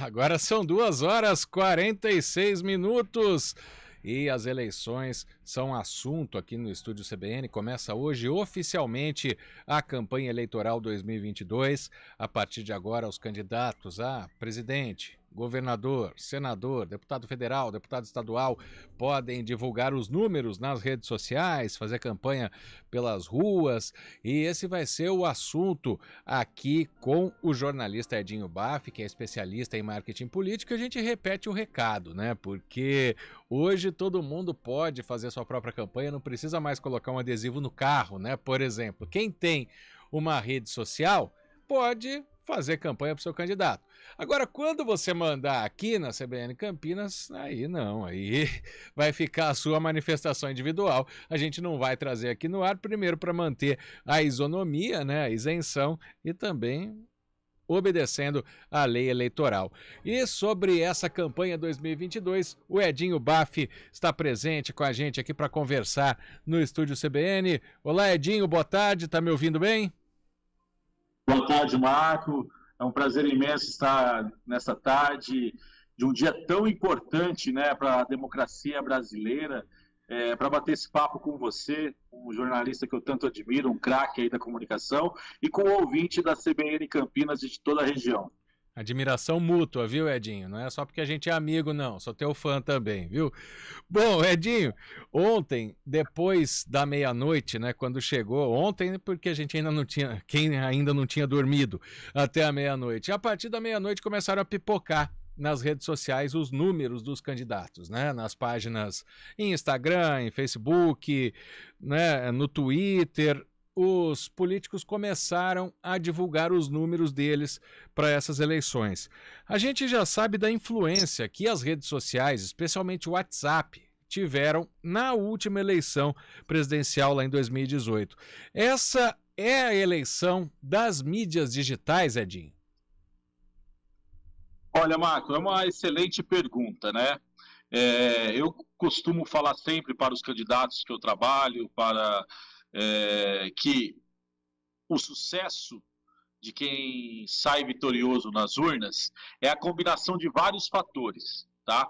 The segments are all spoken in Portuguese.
Agora são 2h46 e as eleições são assunto aqui no Estúdio CBN. Começa hoje oficialmente a campanha eleitoral 2022. A partir de agora, os candidatos a presidente, governador, senador, deputado federal, deputado estadual podem divulgar os números nas redes sociais, fazer campanha pelas ruas, e esse vai ser o assunto aqui com o jornalista Edinho Baff, que é especialista em marketing político. A gente repete o recado, né? Porque hoje todo mundo pode fazer sua própria campanha, não precisa mais colocar um adesivo no carro, né? Por exemplo, quem tem uma rede social pode fazer campanha para o seu candidato. Agora, quando você mandar aqui na CBN Campinas, aí não, aí vai ficar a sua manifestação individual. A gente não vai trazer aqui no ar, primeiro para manter a isonomia, né, a isenção, e também obedecendo à lei eleitoral. E sobre essa campanha 2022, o Edinho Baff está presente com a gente aqui para conversar no Estúdio CBN. Olá, Edinho, boa tarde, tá me ouvindo bem? Boa tarde, Marco. É um prazer imenso estar nessa tarde de um dia tão importante, né, para a democracia brasileira, para bater esse papo com você, um jornalista que eu tanto admiro, um craque aí da comunicação, e com o ouvinte da CBN Campinas e de toda a região. Admiração mútua, viu, Edinho? Não é só porque a gente é amigo, não. Sou teu fã também, viu? Bom, Edinho, ontem, depois da meia-noite, né, quando chegou, ontem, porque a gente ainda não tinha, quem ainda não tinha dormido até a meia-noite. A partir da meia-noite começaram a pipocar nas redes sociais os números dos candidatos, né? Nas páginas em Instagram, em Facebook, né, no Twitter. Os políticos começaram a divulgar os números deles para essas eleições. A gente já sabe da influência que as redes sociais, especialmente o WhatsApp, tiveram na última eleição presidencial lá em 2018. Essa é a eleição das mídias digitais, Edinho? Olha, Marco, é uma excelente pergunta, né? Eu costumo falar sempre para os candidatos que eu trabalho, que o sucesso de quem sai vitorioso nas urnas é a combinação de vários fatores, tá?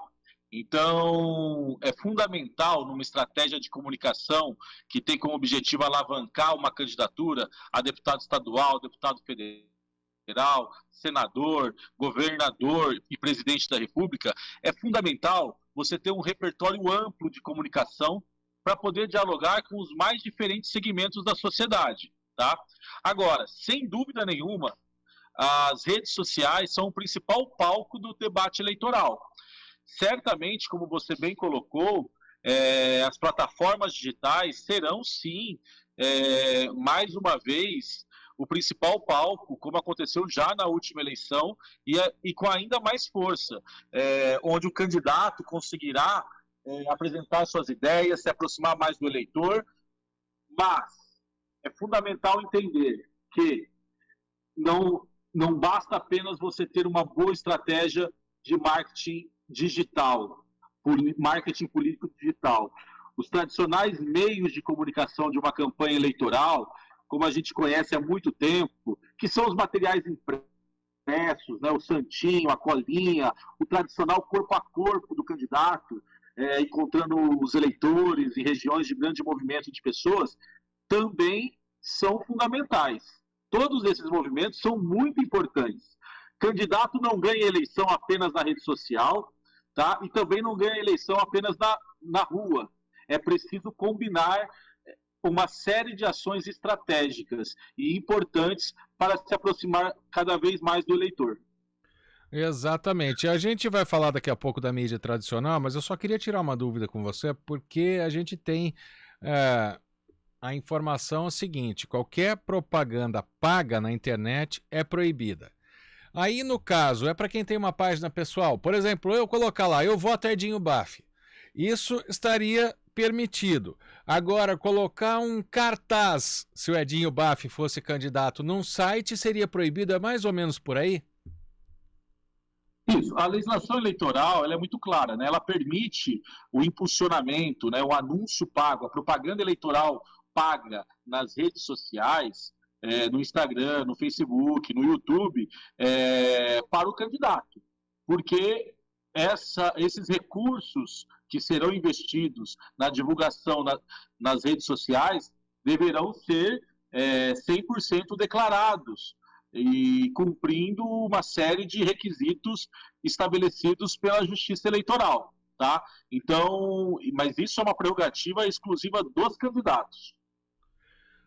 Então, é fundamental numa estratégia de comunicação que tem como objetivo alavancar uma candidatura a deputado estadual, deputado federal, senador, governador e presidente da República, é fundamental você ter um repertório amplo de comunicação para poder dialogar com os mais diferentes segmentos da sociedade, tá? Agora, sem dúvida nenhuma, as redes sociais são o principal palco do debate eleitoral. Certamente, como você bem colocou, as plataformas digitais serão, sim, mais uma vez, o principal palco, como aconteceu já na última eleição, e com ainda mais força, onde o candidato conseguirá apresentar suas ideias, se aproximar mais do eleitor, mas é fundamental entender que não basta apenas você ter uma boa estratégia de marketing digital, marketing político digital. Os tradicionais meios de comunicação de uma campanha eleitoral, como a gente conhece há muito tempo, que são os materiais impressos, né, o santinho, a colinha, o tradicional corpo a corpo do candidato, encontrando os eleitores em regiões de grande movimento de pessoas, também são fundamentais. Todos esses movimentos são muito importantes. Candidato não ganha eleição apenas na rede social, tá? E também não ganha eleição apenas na rua. É preciso combinar uma série de ações estratégicas e importantes para se aproximar cada vez mais do eleitor. Exatamente. A gente vai falar daqui a pouco da mídia tradicional, mas eu só queria tirar uma dúvida com você, porque a gente tem a informação seguinte: qualquer propaganda paga na internet é proibida. Aí, no caso, é para quem tem uma página pessoal. Por exemplo, eu colocar lá, eu voto Edinho Baff. Isso estaria permitido. Agora, colocar um cartaz, se o Edinho Baff fosse candidato num site, seria proibido? É mais ou menos por aí? Isso, a legislação eleitoral ela é muito clara, né? Ela permite o impulsionamento, né? O anúncio pago, a propaganda eleitoral paga nas redes sociais, no Instagram, no Facebook, no YouTube, para o candidato. porque esses recursos que serão investidos na divulgação nas redes sociais deverão ser 100% declarados e cumprindo uma série de requisitos estabelecidos pela Justiça Eleitoral, tá? Então, mas isso é uma prerrogativa exclusiva dos candidatos.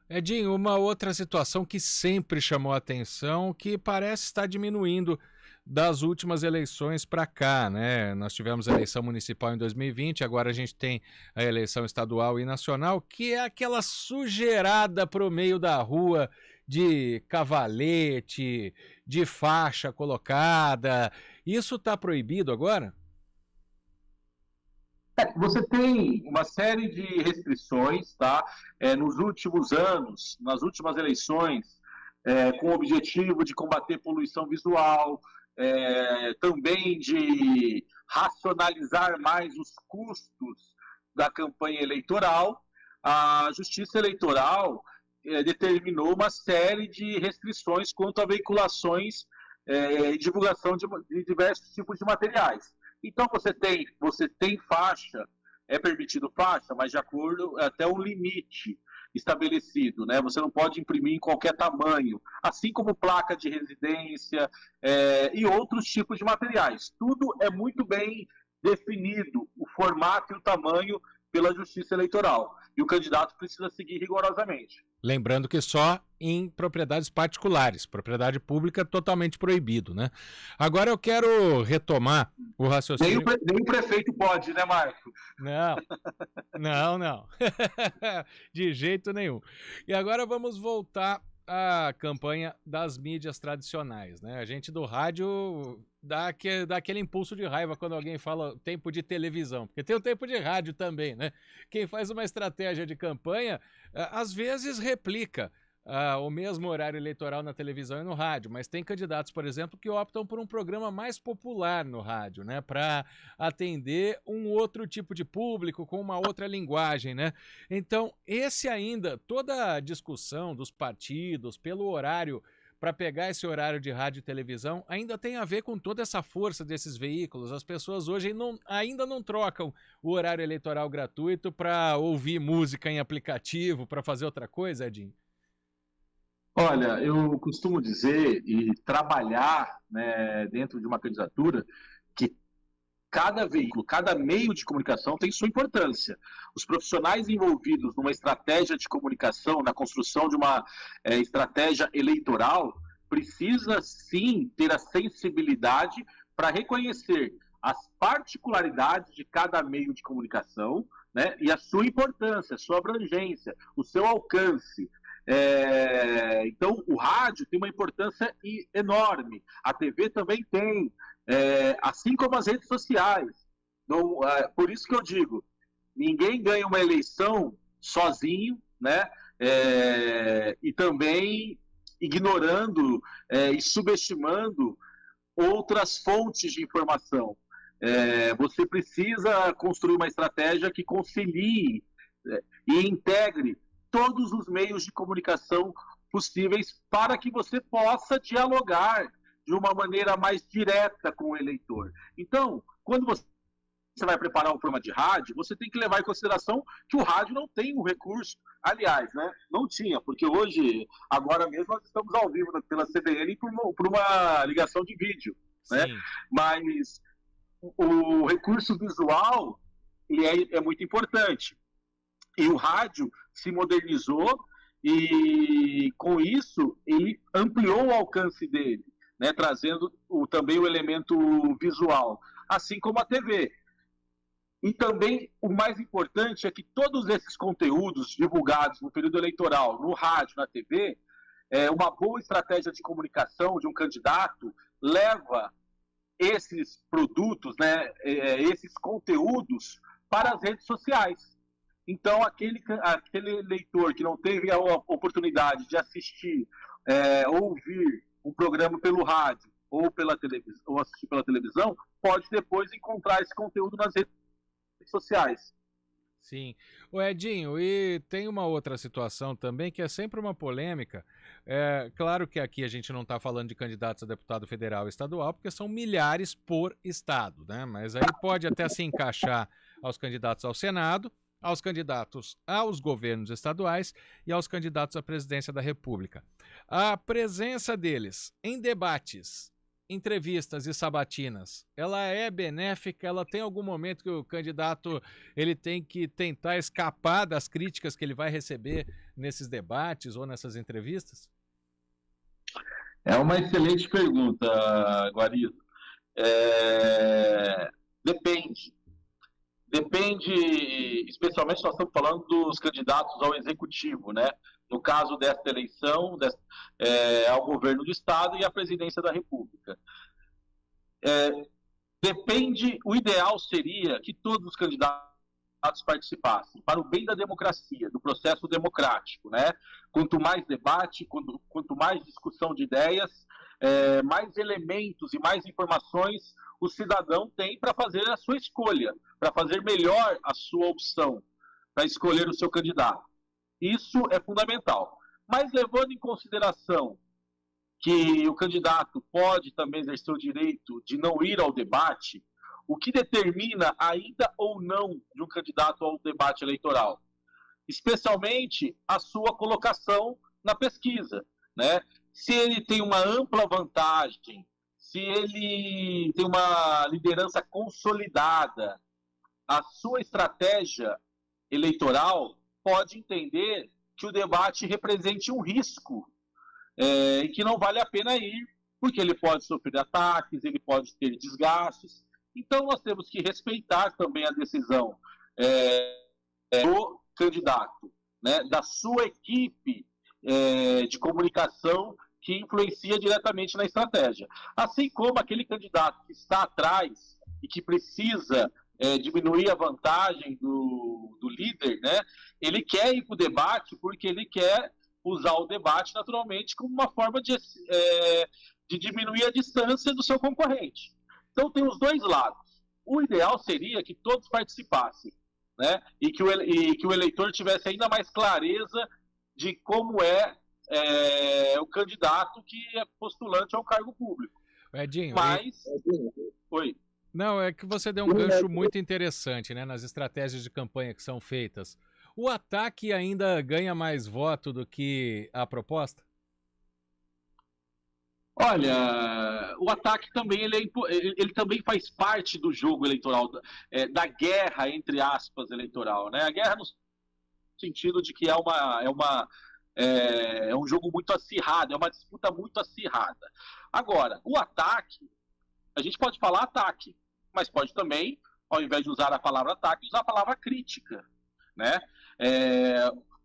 Edinho, uma outra situação que sempre chamou a atenção, que parece estar diminuindo das últimas eleições para cá, né? Nós tivemos a eleição municipal em 2020, agora a gente tem a eleição estadual e nacional, que é aquela sujeirada pro meio da rua de cavalete, de faixa colocada. Isso está proibido agora? Você tem uma série de restrições, tá? Nos últimos anos, nas últimas eleições, com o objetivo de combater poluição visual, também de racionalizar mais os custos da campanha eleitoral, a Justiça Eleitoral determinou uma série de restrições quanto a veiculações e divulgação de diversos tipos de materiais. Então você tem faixa, é permitido faixa, mas de acordo até um limite estabelecido, né? Você não pode imprimir em qualquer tamanho, assim como placa de residência e outros tipos de materiais. Tudo é muito bem definido, o formato e o tamanho pela Justiça Eleitoral. E o candidato precisa seguir rigorosamente. Lembrando que só em propriedades particulares, propriedade pública totalmente proibido, né? Agora eu quero retomar o raciocínio... Nem o prefeito pode, né, Marco? Não. De jeito nenhum. E agora vamos voltar à campanha das mídias tradicionais, né? A gente do rádio dá aquele impulso de raiva quando alguém fala tempo de televisão, porque tem o tempo de rádio também, né? Quem faz uma estratégia de campanha, às vezes replica o mesmo horário eleitoral na televisão e no rádio, mas tem candidatos, por exemplo, que optam por um programa mais popular no rádio, né, para atender um outro tipo de público com uma outra linguagem, né? Então, toda a discussão dos partidos pelo horário, para pegar esse horário de rádio e televisão, ainda tem a ver com toda essa força desses veículos. As pessoas hoje ainda não trocam o horário eleitoral gratuito para ouvir música em aplicativo, para fazer outra coisa, Edinho? Olha, eu costumo dizer e trabalhar, né, dentro de uma candidatura que cada veículo, cada meio de comunicação tem sua importância. Os profissionais envolvidos numa estratégia de comunicação, na construção de uma estratégia eleitoral, precisa sim ter a sensibilidade para reconhecer as particularidades de cada meio de comunicação, né, e a sua importância, a sua abrangência, o seu alcance. Então, o rádio tem uma importância enorme, a TV também tem, assim como as redes sociais. Então, por isso que eu digo, ninguém ganha uma eleição sozinho, né? E também ignorando e subestimando outras fontes de informação. Você precisa construir uma estratégia que concilie e integre todos os meios de comunicação possíveis para que você possa dialogar de uma maneira mais direta com o eleitor. Então, quando você vai preparar um programa de rádio, você tem que levar em consideração que o rádio não tem um recurso. Aliás, né, não tinha, porque hoje, agora mesmo, nós estamos ao vivo pela CBN por uma ligação de vídeo. Né? Mas o recurso visual é muito importante. E o rádio se modernizou e, com isso, ele ampliou o alcance dele, né, trazendo também o elemento visual, assim como a TV. E também, o mais importante é que todos esses conteúdos divulgados no período eleitoral, no rádio, na TV, uma boa estratégia de comunicação de um candidato leva esses produtos, né, esses conteúdos para as redes sociais. Então, aquele eleitor que não teve a oportunidade de assistir, ouvir um programa pelo rádio ou assistir pela televisão, pode depois encontrar esse conteúdo nas redes sociais. Sim. O Edinho, e tem uma outra situação também que é sempre uma polêmica. É, claro que aqui a gente não está falando de candidatos a deputado federal e estadual, porque são milhares por estado, né? Mas aí pode até se encaixar aos candidatos ao Senado, aos candidatos aos governos estaduais e aos candidatos à presidência da República. A presença deles em debates, entrevistas e sabatinas, ela é benéfica? Ela tem algum momento que o candidato ele tem que tentar escapar das críticas que ele vai receber nesses debates ou nessas entrevistas? É uma excelente pergunta, Guarido. Depende. Depende, especialmente nós estamos falando dos candidatos ao executivo, né? No caso desta eleição, ao governo do Estado e à presidência da República. Depende, o ideal seria que todos os candidatos participassem, para o bem da democracia, do processo democrático, né? Quanto mais debate, quanto mais discussão de ideias, mais elementos e mais informações o cidadão tem para fazer a sua escolha, para fazer melhor a sua opção, para escolher o seu candidato. Isso é fundamental. Mas levando em consideração que o candidato pode também exercer o direito de não ir ao debate, o que determina a ida ou não de um candidato ao debate eleitoral? Especialmente a sua colocação na pesquisa, né? Se ele tem uma ampla vantagem, se ele tem uma liderança consolidada, a sua estratégia eleitoral pode entender que o debate represente um risco e que não vale a pena ir, porque ele pode sofrer ataques, ele pode ter desgastes. Então, nós temos que respeitar também a decisão do candidato, né, da sua equipe de comunicação que influencia diretamente na estratégia. Assim como aquele candidato que está atrás e que precisa diminuir a vantagem do líder, né, ele quer ir para o debate porque ele quer usar o debate naturalmente como uma forma de diminuir a distância do seu concorrente. Então tem os dois lados. O ideal seria que todos participassem, né? E que o eleitor tivesse ainda mais clareza de como o candidato que é postulante ao cargo público. Edinho, Mas... Oi. Não, é que você deu um gancho muito interessante, né, nas estratégias de campanha que são feitas. O ataque ainda ganha mais voto do que a proposta? Olha, o ataque também ele também faz parte do jogo eleitoral, da guerra, entre aspas, eleitoral, né? A guerra no sentido de que é um jogo muito acirrado, é uma disputa muito acirrada. Agora, o ataque, a gente pode falar ataque, mas pode também, ao invés de usar a palavra ataque, usar a palavra crítica, né?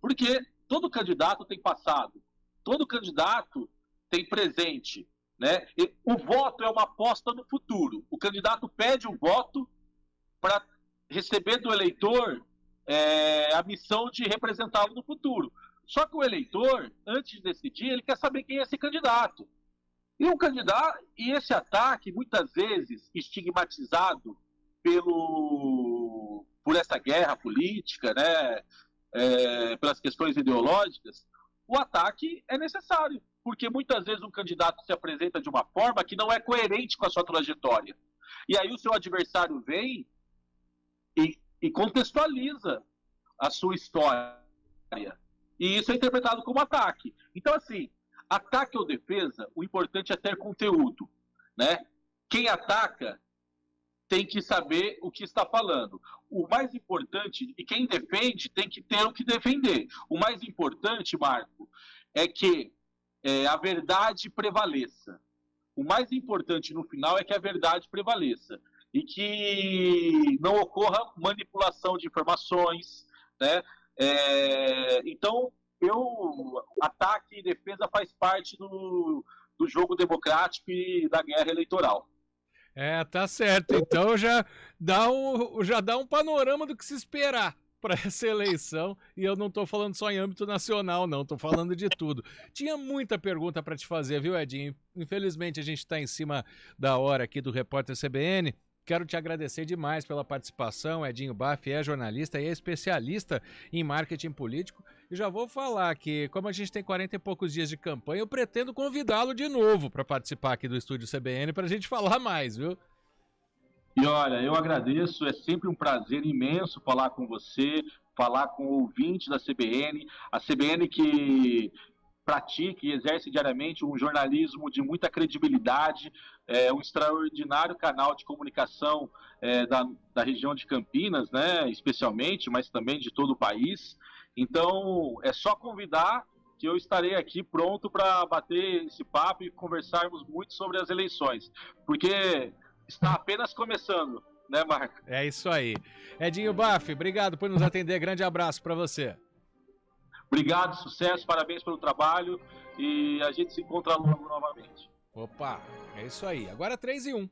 Porque todo candidato tem passado, todo candidato tem presente, né? E o voto é uma aposta no futuro. O candidato pede o voto para receber do eleitor a missão de representá-lo no futuro. Só que o eleitor, antes de decidir, ele quer saber quem é esse candidato. E esse ataque, muitas vezes estigmatizado por essa guerra política, né? Pelas questões ideológicas, o ataque é necessário, porque muitas vezes um candidato se apresenta de uma forma que não é coerente com a sua trajetória. E aí o seu adversário vem e contextualiza a sua história. E isso é interpretado como ataque. Então, assim, ataque ou defesa, o importante é ter conteúdo, né? Quem ataca tem que saber o que está falando. O mais importante, e quem defende tem que ter o que defender. O mais importante, Marco, é que a verdade prevaleça. O mais importante no final é que a verdade prevaleça. E que não ocorra manipulação de informações, né? Então, ataque e defesa faz parte do jogo democrático e da guerra eleitoral. Tá certo. Então já dá um panorama do que se esperar para essa eleição. E eu não estou falando só em âmbito nacional, não. Estou falando de tudo. Tinha muita pergunta para te fazer, viu, Edinho? Infelizmente a gente está em cima da hora aqui do Repórter CBN. Quero te agradecer demais pela participação. Edinho Baff é jornalista e é especialista em marketing político. E já vou falar que, como a gente tem 40 e poucos dias de campanha, eu pretendo convidá-lo de novo para participar aqui do Estúdio CBN para a gente falar mais, viu? E olha, eu agradeço, é sempre um prazer imenso falar com você, falar com o ouvinte da CBN, a CBN que pratica e exerce diariamente um jornalismo de muita credibilidade, um extraordinário canal de comunicação da região de Campinas, né, especialmente, mas também de todo o país. Então, é só convidar que eu estarei aqui pronto para bater esse papo e conversarmos muito sobre as eleições, porque está apenas começando, né, Marco? É isso aí. Edinho Baff, obrigado por nos atender. Grande abraço para você. Obrigado, sucesso, parabéns pelo trabalho e a gente se encontra logo novamente. Opa, é isso aí. Agora 3-1.